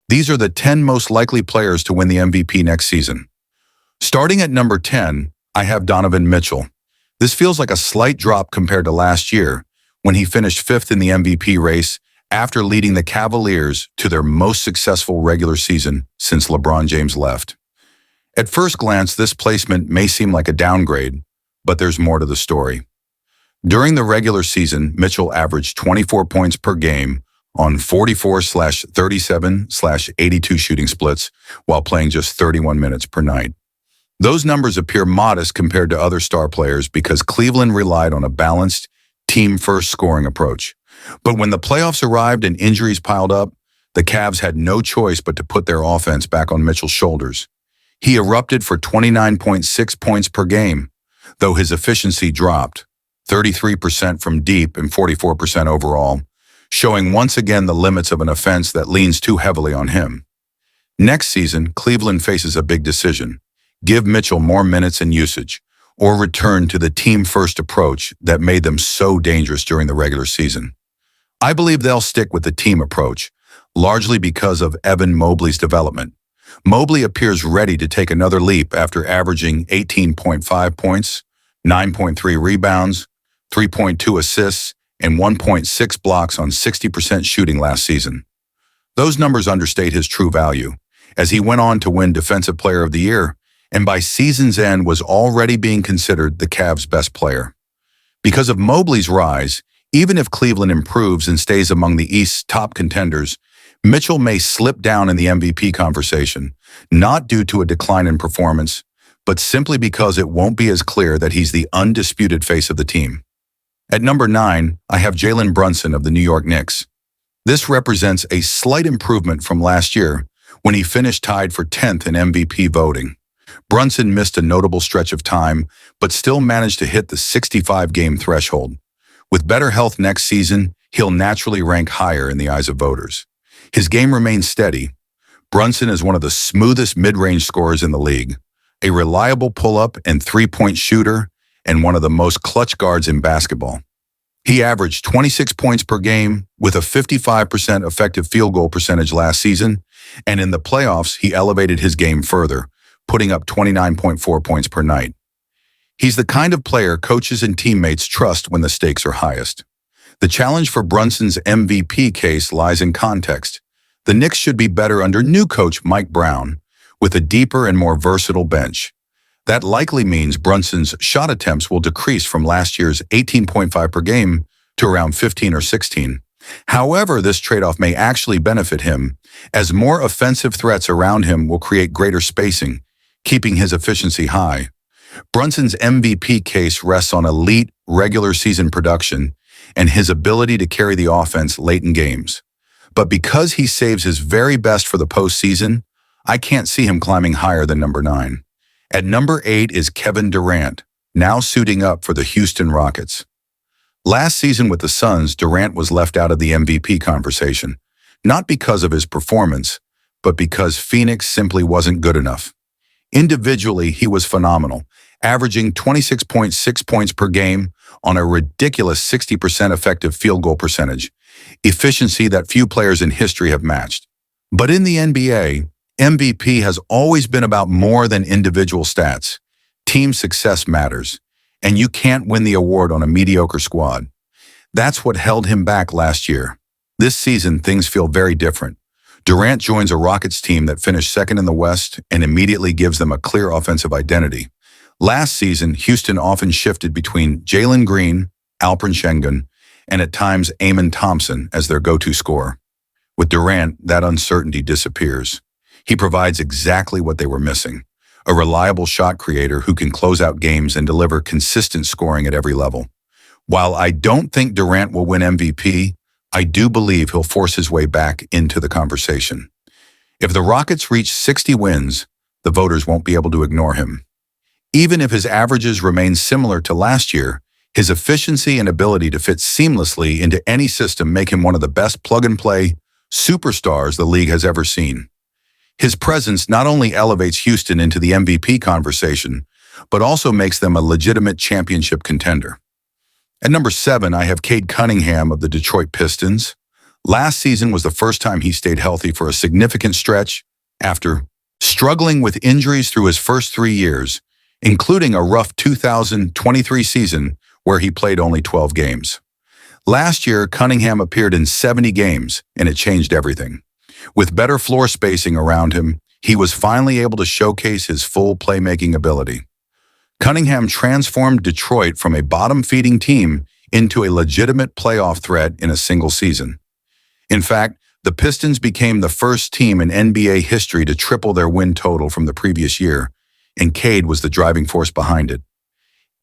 These are the 10 most likely players to win the MVP next season. Starting at number 10, I have Donovan Mitchell. This feels like a slight drop compared to last year, when he finished 5th in the MVP race after leading the Cavaliers to their most successful regular season since LeBron James left. At first glance, this placement may seem like a downgrade, but there's more to the story. During the regular season, Mitchell averaged 24 points per game on 44/37/82 shooting splits while playing just 31 minutes per night. Those numbers appear modest compared to other star players because Cleveland relied on a balanced, team-first scoring approach. But when the playoffs arrived and injuries piled up, the Cavs had no choice but to put their offense back on Mitchell's shoulders. He erupted for 29.6 points per game, though his efficiency dropped, 33% from deep and 44% overall, showing once again the limits of an offense that leans too heavily on him. Next season, Cleveland faces a big decision: give Mitchell more minutes and usage, or return to the team-first approach that made them so dangerous during the regular season. I believe they'll stick with the team approach, largely because of Evan Mobley's development. Mobley appears ready to take another leap after averaging 18.5 points, 9.3 rebounds, 3.2 assists, and 1.6 blocks on 60% shooting last season. Those numbers understate his true value, as he went on to win Defensive Player of the Year, and by season's end was already being considered the Cavs' best player. Because of Mobley's rise, even if Cleveland improves and stays among the East's top contenders, Mitchell may slip down in the MVP conversation, not due to a decline in performance, but simply because it won't be as clear that he's the undisputed face of the team. At number 9, I have Jalen Brunson of the New York Knicks. This represents a slight improvement from last year, when he finished tied for 10th in MVP voting. Brunson missed a notable stretch of time, but still managed to hit the 65-game threshold. With better health next season, he'll naturally rank higher in the eyes of voters. His game remains steady. Brunson is one of the smoothest mid-range scorers in the league, a reliable pull-up and three-point shooter, and one of the most clutch guards in basketball. He averaged 26 points per game with a 55% effective field goal percentage last season, and in the playoffs, he elevated his game further, putting up 29.4 points per night. He's the kind of player coaches and teammates trust when the stakes are highest. The challenge for Brunson's MVP case lies in context. The Knicks should be better under new coach Mike Brown, with a deeper and more versatile bench. That likely means Brunson's shot attempts will decrease from last year's 18.5 per game to around 15 or 16. However, this trade-off may actually benefit him, as more offensive threats around him will create greater spacing, keeping his efficiency high. Brunson's MVP case rests on elite regular season production and his ability to carry the offense late in games. But because he saves his very best for the postseason, I can't see him climbing higher than number 9. At number 8 is Kevin Durant, now suiting up for the Houston Rockets. Last season with the Suns, Durant was left out of the MVP conversation, not because of his performance, but because Phoenix simply wasn't good enough. Individually, he was phenomenal, averaging 26.6 points per game on a ridiculous 60% effective field goal percentage, efficiency that few players in history have matched. But in the NBA, MVP has always been about more than individual stats. Team success matters, and you can't win the award on a mediocre squad. That's what held him back last year. This season, things feel very different. Durant joins a Rockets team that finished second in the West and immediately gives them a clear offensive identity. Last season, Houston often shifted between Jalen Green, Alperen Sengun, and at times Amon Thompson as their go-to scorer. With Durant, that uncertainty disappears. He provides exactly what they were missing: a reliable shot creator who can close out games and deliver consistent scoring at every level. While I don't think Durant will win MVP, I do believe he'll force his way back into the conversation. If the Rockets reach 60 wins, the voters won't be able to ignore him. Even if his averages remain similar to last year, his efficiency and ability to fit seamlessly into any system make him one of the best plug-and-play superstars the league has ever seen. His presence not only elevates Houston into the MVP conversation, but also makes them a legitimate championship contender. At number 7, I have Cade Cunningham of the Detroit Pistons. Last season was the first time he stayed healthy for a significant stretch after struggling with injuries through his first 3 years, including a rough 2023 season where he played only 12 games. Last year, Cunningham appeared in 70 games, and it changed everything. With better floor spacing around him, he was finally able to showcase his full playmaking ability. Cunningham transformed Detroit from a bottom-feeding team into a legitimate playoff threat in a single season. In fact, the Pistons became the first team in NBA history to triple their win total from the previous year, and Cade was the driving force behind it.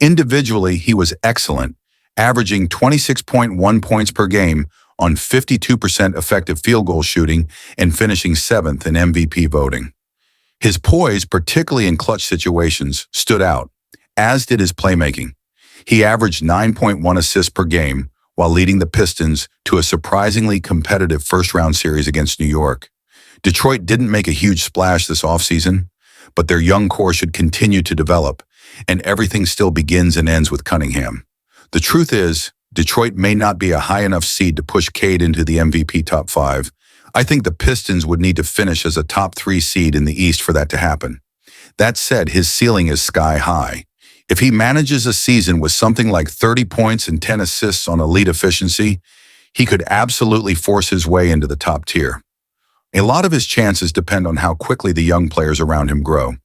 Individually, he was excellent, averaging 26.1 points per game on 52% effective field goal shooting and finishing 7th in MVP voting. His poise, particularly in clutch situations, stood out, as did his playmaking. He averaged 9.1 assists per game while leading the Pistons to a surprisingly competitive first-round series against New York. Detroit didn't make a huge splash this offseason, but their young core should continue to develop, and everything still begins and ends with Cunningham. The truth is, Detroit may not be a high enough seed to push Cade into the MVP top 5. I think the Pistons would need to finish as a top 3 seed in the East for that to happen. That said, his ceiling is sky high. If he manages a season with something like 30 points and 10 assists on elite efficiency, he could absolutely force his way into the top tier. A lot of his chances depend on how quickly the young players around him grow.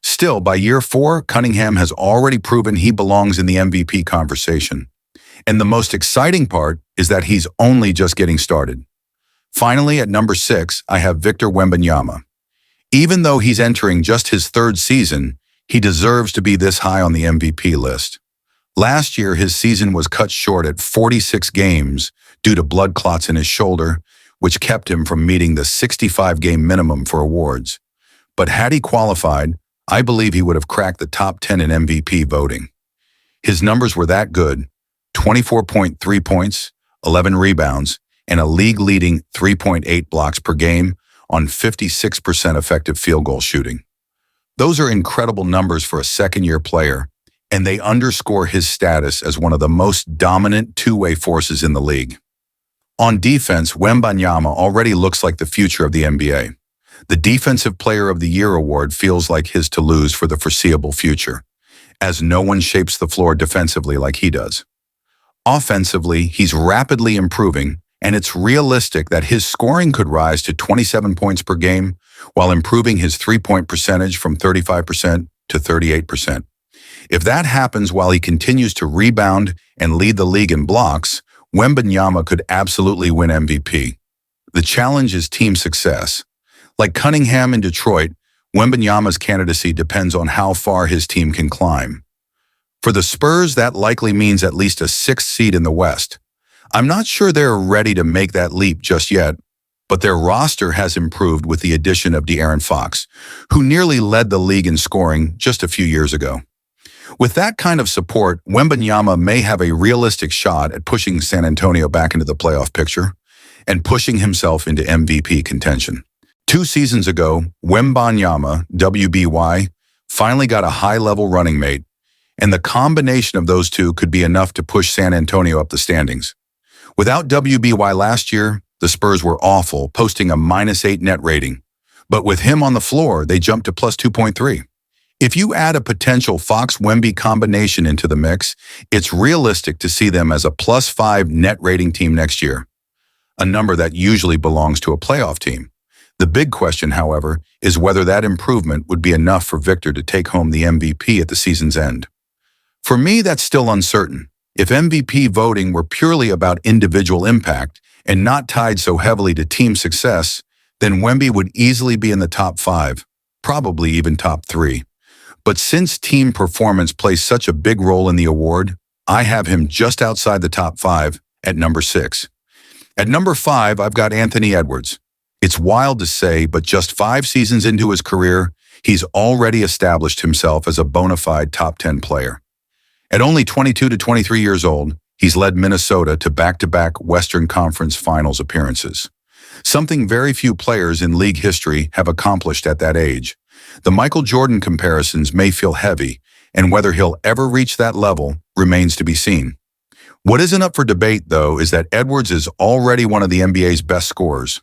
Still, by year 4, Cunningham has already proven he belongs in the MVP conversation. And the most exciting part is that he's only just getting started. Finally, at number 6, I have Victor Wembanyama. Even though he's entering just his 3rd season, he deserves to be this high on the MVP list. Last year, his season was cut short at 46 games due to blood clots in his shoulder, which kept him from meeting the 65-game minimum for awards. But had he qualified, I believe he would have cracked the top 10 in MVP voting. His numbers were that good: 24.3 points, 11 rebounds, and a league-leading 3.8 blocks per game on 56% effective field goal shooting. Those are incredible numbers for a second-year player, and they underscore his status as one of the most dominant two-way forces in the league. On defense, Wembanyama already looks like the future of the NBA. The Defensive Player of the Year award feels like his to lose for the foreseeable future, as no one shapes the floor defensively like he does. Offensively, he's rapidly improving, and it's realistic that his scoring could rise to 27 points per game while improving his three-point percentage from 35% to 38%. If that happens while he continues to rebound and lead the league in blocks, Wembanyama could absolutely win MVP. The challenge is team success. Like Cunningham in Detroit, Wembanyama's candidacy depends on how far his team can climb. For the Spurs, that likely means at least a 6th seed in the West. I'm not sure they're ready to make that leap just yet, but their roster has improved with the addition of De'Aaron Fox, who nearly led the league in scoring just a few years ago. With that kind of support, Wembanyama may have a realistic shot at pushing San Antonio back into the playoff picture and pushing himself into MVP contention. 2 seasons ago, Wembanyama, WBY, finally got a high-level running mate, and the combination of those two could be enough to push San Antonio up the standings. Without WBY last year, the Spurs were awful, posting a -8 net rating. But with him on the floor, they jumped to +2.3. If you add a potential Fox-Wemby combination into the mix, it's realistic to see them as a +5 net rating team next year, a number that usually belongs to a playoff team. The big question, however, is whether that improvement would be enough for Victor to take home the MVP at the season's end. For me, that's still uncertain. If MVP voting were purely about individual impact and not tied so heavily to team success, then Wemby would easily be in the top 5, probably even top 3. But since team performance plays such a big role in the award, I have him just outside the top 5 at number 6. At number 5, I've got Anthony Edwards. It's wild to say, but just 5 seasons into his career, he's already established himself as a bona fide top 10 player. At only 22 to 23 years old, he's led Minnesota to back-to-back Western Conference Finals appearances, something very few players in league history have accomplished at that age. The Michael Jordan comparisons may feel heavy, and whether he'll ever reach that level remains to be seen. What isn't up for debate, though, is that Edwards is already one of the NBA's best scorers.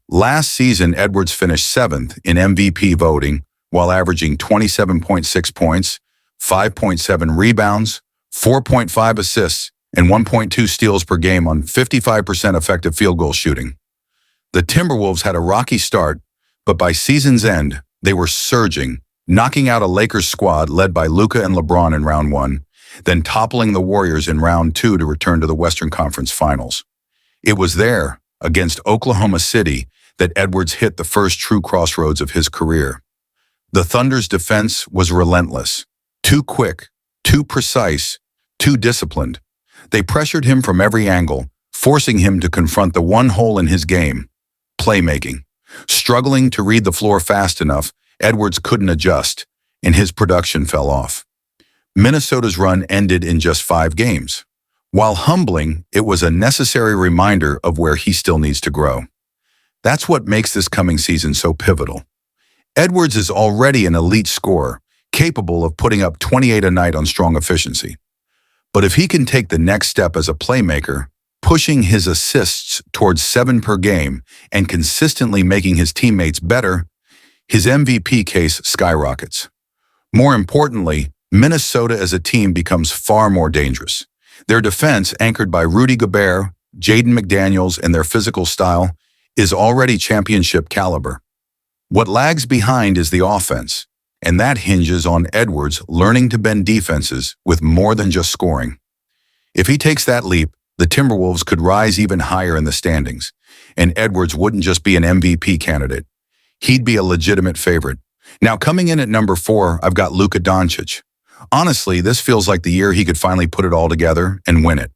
Last season, Edwards finished 7th in MVP voting while averaging 27.6 points, 5.7 rebounds, 4.5 assists, and 1.2 steals per game on 55% effective field goal shooting. The Timberwolves had a rocky start, but by season's end, they were surging, knocking out a Lakers squad led by Luka and LeBron in round 1, then toppling the Warriors in round 2 to return to the Western Conference Finals. It was there, against Oklahoma City, that Edwards hit the first true crossroads of his career. The Thunder's defense was relentless, too quick, too precise, too disciplined. They pressured him from every angle, forcing him to confront the one hole in his game, playmaking. Struggling to read the floor fast enough, Edwards couldn't adjust, and his production fell off. Minnesota's run ended in just 5 games. While humbling, it was a necessary reminder of where he still needs to grow. That's what makes this coming season so pivotal. Edwards is already an elite scorer, capable of putting up 28 a night on strong efficiency. But if he can take the next step as a playmaker, pushing his assists towards 7 per game and consistently making his teammates better, his MVP case skyrockets. More importantly, Minnesota as a team becomes far more dangerous. Their defense, anchored by Rudy Gobert, Jaden McDaniels, and their physical style, is already championship caliber. What lags behind is the offense, and that hinges on Edwards learning to bend defenses with more than just scoring. If he takes that leap, the Timberwolves could rise even higher in the standings, and Edwards wouldn't just be an MVP candidate. He'd be a legitimate favorite. Now, coming in at number 4, I've got Luka Doncic. Honestly, this feels like the year he could finally put it all together and win it.